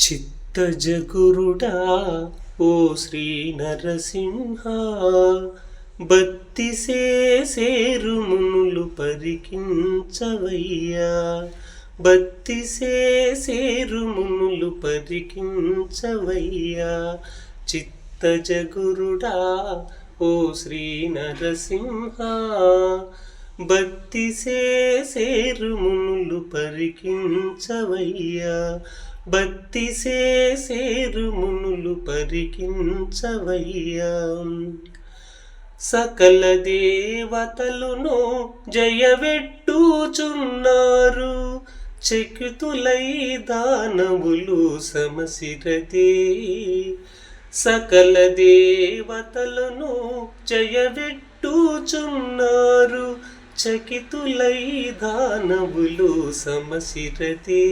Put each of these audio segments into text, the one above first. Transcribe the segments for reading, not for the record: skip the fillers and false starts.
చిత్తజగురుడా ఓ శ్రీ నరసింహ, భక్తి సేరు మునులు పరికించవయ్యా. భక్తి సేరు మునులు పరికించవయ్యా. చిత్తజగురుడా ఓ శ్రీ నరసింహ, భక్తి సేరు మునులు పరికించవయ్యా. భక్తి సేరు మునులు పరికించవయ్యా. సకల దేవతలును జయవెట్టుచున్నారు, చకితులై దానవులు సమసిరతే. సకల దేవతలను జయవెట్టుచున్నారు, చకితులై దానవులు సమసిరతే.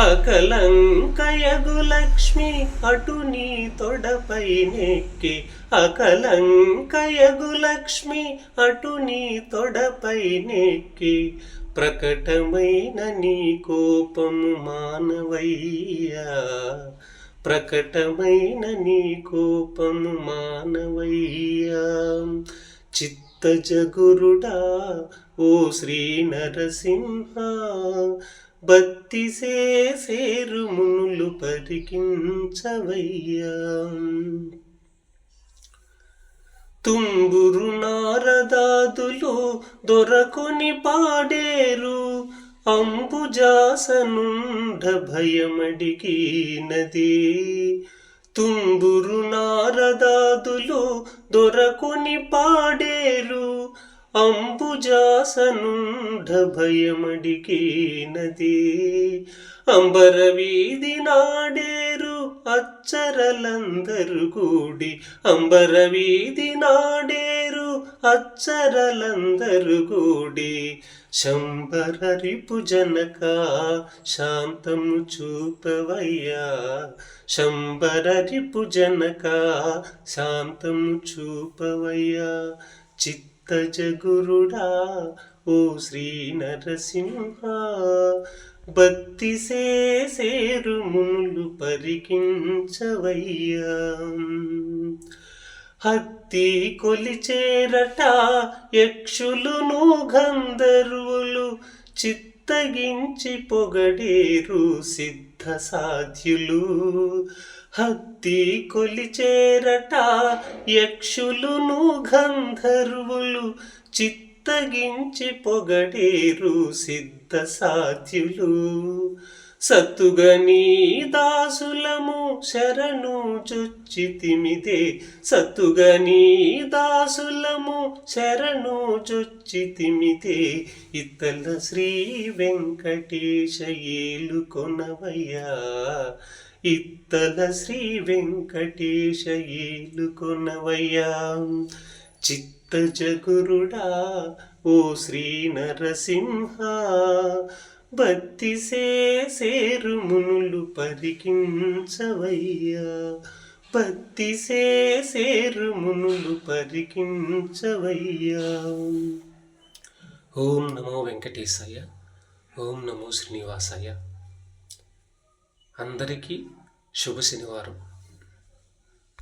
అకలంకయగు లక్ష్మి అటు నీ తొడపై నెక్కి, అకలంకయగు లక్ష్మి అటు నీ తొడపై నెక్కి. ప్రకటమైన నీ కోపము మానవయ్యా. ప్రకటమైన నీ కోపము మానవయ్యా. చిత్తజగురుడా ఓ శ్రీ నరసింహ, భక్తి సేరు మునులు పరికించవయ్యా. తుంబురు నారదాదులు దొరకొని పాడేరు, అంబుజాసనుండ భయమడిగినది. తుంబురు నారదాదులు దొరకొని పాడేరు, అంబుజాసనుండ భయమడిగినది. అంబర వీధి నాడేరు అచ్చరలందరు కూడి, అంబర వీధి నాడేరు అచ్చరలందరు కూడి. శంబరరిపు జనక శాంతము చూపవయ్యా. శంబరరిపు జనక శాంతము చూపవయ్యా. చిత్తజగురుడా ఓ శ్రీ నరసింహ, భక్తి సేరు మునులు పరికించవయ్యా. హత్తి కొలిచేరట యక్షులును గంధర్వులు, చిత్తగించి పొగడేరు సిద్ధ సాధ్యులు. హత్తి కొలిచేరట యక్షులును గంధర్వులు, చిత్తగించి పొగడేరు సిద్ధ సాధ్యులు. సత్తుగని దాసులము శరణు చొచ్చితిమిదే. సత్తుగని దాసులము శరణు చొచ్చితిమిదే. ఇత్తల శ్రీ వెంకటేశ ఏలుకొనవయ్యా. ఇత్తల శ్రీ వెంకటేశ ఏలుకొనవయ్యా. చిత్తజగురుడా ఓ శ్రీ నరసింహ, భక్తి సేరు మునులు పరికించవయ్యా. భక్తి సేరు మునులు పరికించవయ్యా. ఓం నమో వెంకటేశాయ. ఓం నమో శ్రీనివాసాయ. అందరికీ శుభ శనివారం.